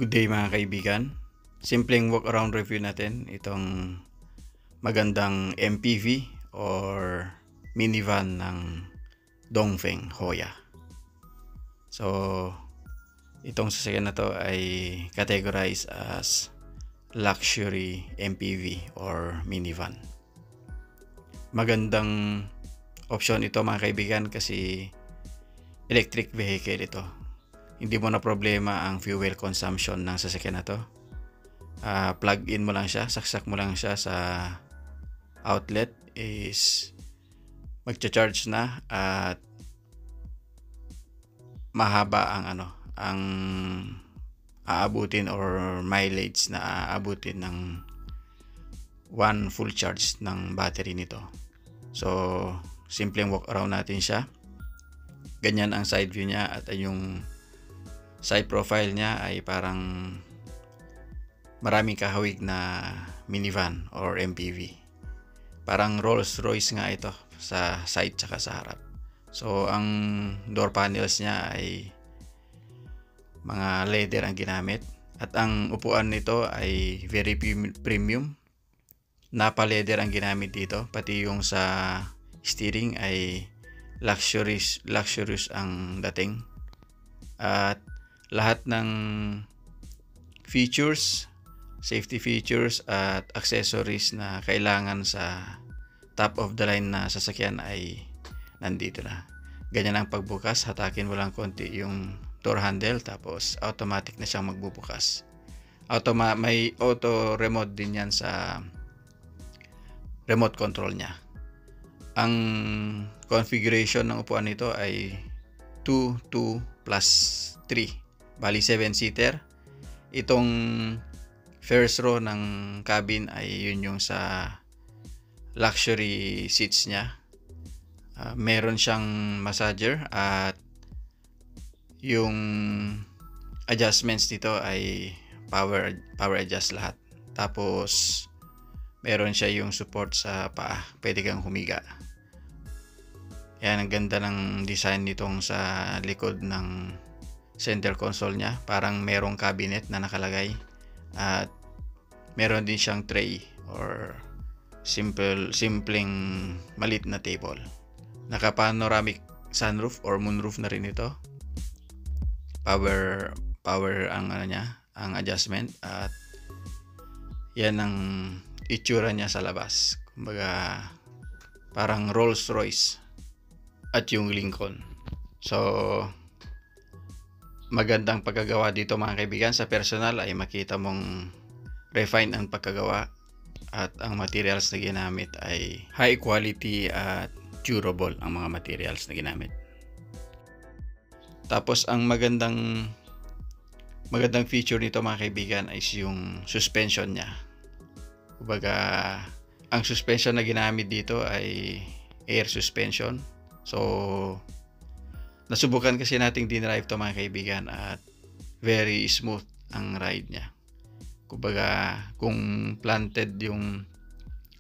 Good day mga kaibigan. Simpleng walk around review natin itong magandang MPV or minivan ng Dongfeng Hoya. So, itong sasakyan na to ay categorized as luxury MPV or minivan. Magandang option ito mga kaibigan kasi electric vehicle ito. Hindi mo na problema ang fuel consumption ng sasakyan na to. Plug in mo lang siya, saksak mo lang siya sa outlet is magcha-charge na at mahaba ang aabutin or mileage na aabutin ng one full charge ng battery nito. So, simpleng walk around natin siya. Ganyan ang side view niya at yung side profile niya ay parang maraming kahawig na minivan or MPV. Parang Rolls Royce nga ito sa side tsaka sa harap. So, ang door panels niya ay mga leather ang ginamit. At ang upuan nito ay very premium. Napa leather ang ginamit dito. Pati yung sa steering ay luxurious ang dating. At lahat ng features, safety features at accessories na kailangan sa top of the line na sasakyan ay nandito na. Ganyan ang pagbukas, hatakin mo lang konti yung door handle tapos automatic na siyang magbubukas. May auto remote din yan sa remote control niya. Ang configuration ng upuan nito ay 2, 2 plus 3. Bali 7-seater. Itong first row ng cabin ay yun yung sa luxury seats niya. Meron siyang massager at yung adjustments dito ay power adjust lahat. Tapos meron siya yung support sa paa. Pwede kang humiga. Yan, ang ganda ng design nitong sa likod ng center console niya. Parang merong cabinet na nakalagay. At meron din siyang tray or simpleng malit na table. Naka-panoramic sunroof or moonroof na rin ito. Power ang ang adjustment. At yan ang itsura niya sa labas. Kumbaga parang Rolls Royce at yung Lincoln. So, magandang pagkagawa dito mga kaibigan. Sa personal ay makita mong refine ang pagkagawa at ang materials na ginamit ay high quality at durable ang mga materials na ginamit. Tapos ang magandang feature nito mga kaibigan ay yung suspension niya. Kumbaga, ang suspension na ginamit dito ay air suspension. So, nasubukan kasi nating dinrive to mga kaibigan at very smooth ang ride niya. Kumbaga, kung planted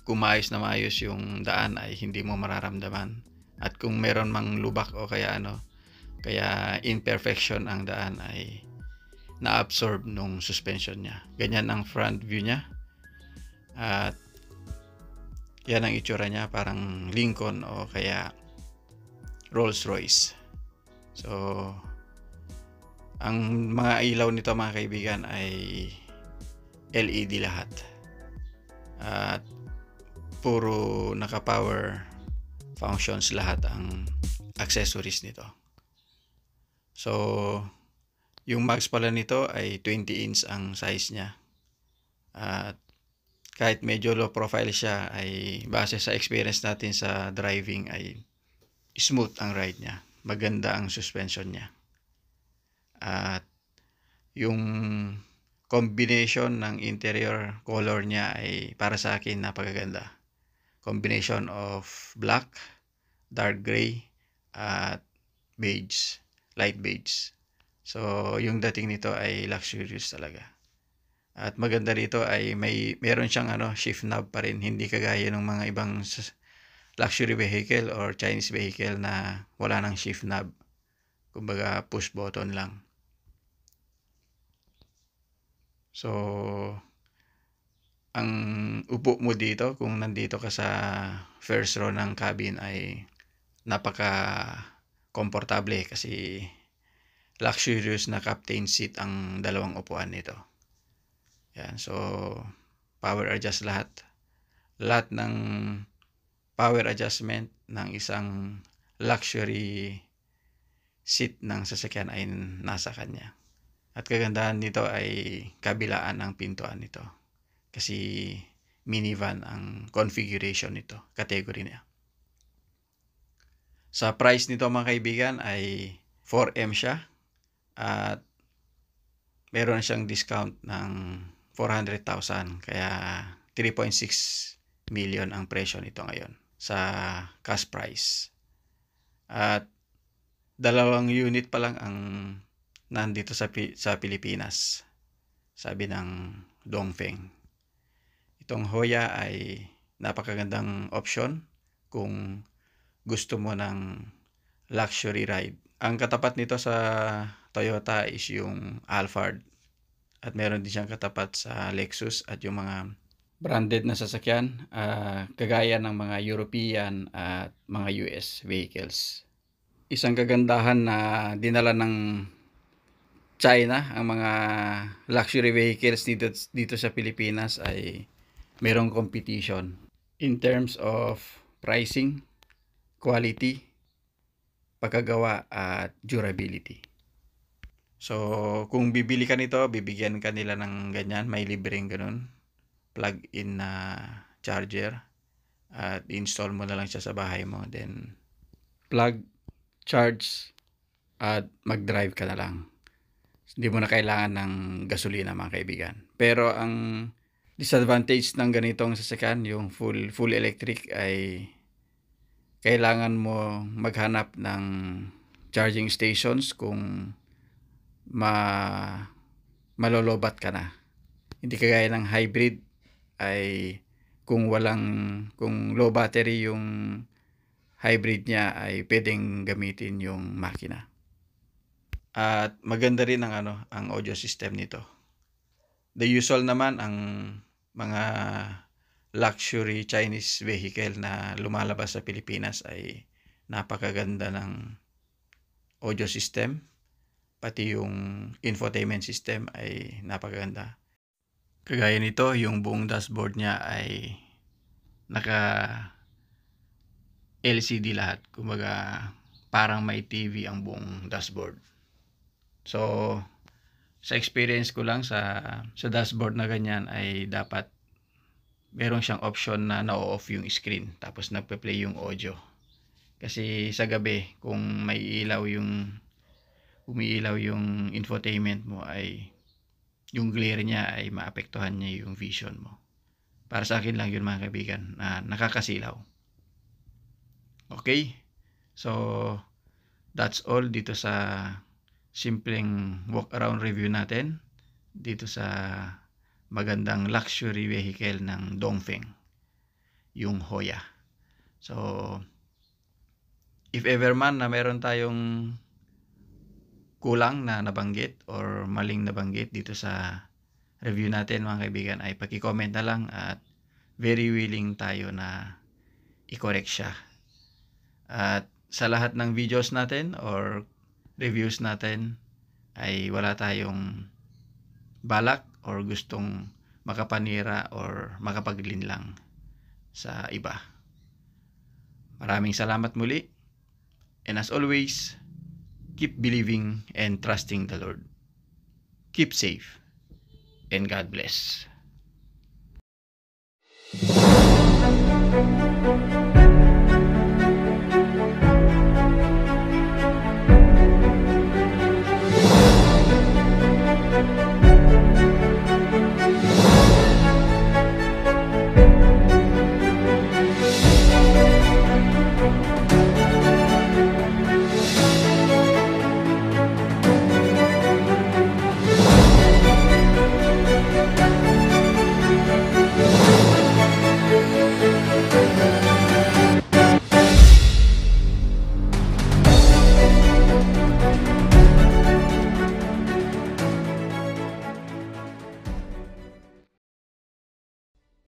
kung maayos yung daan ay hindi mo mararamdaman. At kung meron mang lubak o kaya imperfection ang daan ay na-absorb nung suspension niya. Ganyan ang front view niya. At yan ang itsura niya, parang Lincoln o kaya Rolls Royce. So, ang mga ilaw nito mga kaibigan ay LED lahat. At puro naka-power functions lahat ang accessories nito. So, yung max pala nito ay 20 inch ang size niya. At kahit medyo low profile siya ay base sa experience natin sa driving ay smooth ang ride niya. Maganda ang suspension niya. At yung combination ng interior color niya ay para sa akin napakaganda. Combination of black, dark gray, at beige, light beige. So, yung dating nito ay luxurious talaga. At maganda rito ay meron siyang shift knob pa rin, hindi kagaya ng mga ibang luxury vehicle or Chinese vehicle na wala nang shift knob. Kumbaga push button lang. So, ang upo mo dito, kung nandito ka sa first row ng cabin, ay napaka-komportable kasi luxurious na captain seat ang dalawang upuan nito. Yan, so power adjust lahat. Lahat ng power adjustment ng isang luxury seat ng sasakyan ay nasa kanya. At kagandahan nito ay kabilaan ng pintuan nito. Kasi minivan ang configuration nito, category niya. Sa price nito mga kaibigan ay 4M siya at meron siyang discount ng 400,000 kaya 3.6 million ang presyo nito ngayon sa cash price. At dalawang unit pa lang ang nandito sa Pilipinas, sabi ng Dongfeng. Itong Hoya ay napakagandang option kung gusto mo ng luxury ride. Ang katapat nito sa Toyota is yung Alphard at meron din siyang katapat sa Lexus at yung mga branded na sasakyan kagaya ng mga European at mga US vehicles. Isang kagandahan na dinala ng China ang mga luxury vehicles dito sa Pilipinas ay merong competition in terms of pricing, quality, pagkagawa at durability. So, kung bibili ka nito, bibigyan ka nila ng ganyan, may libreng ganun, plug-in na charger at install mo na lang siya sa bahay mo, then plug, charge at mag-drive ka na lang. Hindi mo na kailangan ng gasolina mga kaibigan. Pero ang disadvantage ng ganitong sasakyan, yung full electric, ay kailangan mo maghanap ng charging stations kung malolobat ka na. Hindi kagaya ng hybrid ay kung low battery yung hybrid niya ay pwedeng gamitin yung makina. At maganda rin ang audio system nito. The usual naman ang mga luxury Chinese vehicle na lumalabas sa Pilipinas ay napakaganda ng audio system. Pati yung infotainment system ay napakaganda. Kagaya nito, yung buong dashboard niya ay naka LCD lahat. Kumbaga parang may TV ang buong dashboard. So, sa experience ko lang sa dashboard na ganyan ay dapat meron siyang option na na-off yung screen tapos nagpe-play yung audio. Kasi sa gabi kung umiilaw yung infotainment mo ay yung glare niya ay maapektuhan niya yung vision mo. Para sa akin lang yun mga kaibigan na nakakasilaw. Okay? So, that's all dito sa simpleng walk around review natin dito sa magandang luxury vehicle ng Dongfeng, yung Hoya. So, if ever man na meron tayong kulang na nabanggit or maling nabanggit dito sa review natin mga kaibigan, ay paki-comment na lang at very willing tayo na i-correct siya. At sa lahat ng videos natin or reviews natin ay wala tayong balak or gustong makapanira or makapaglinlang sa iba. Maraming salamat muli, and as always, keep believing and trusting the Lord. Keep safe and God bless.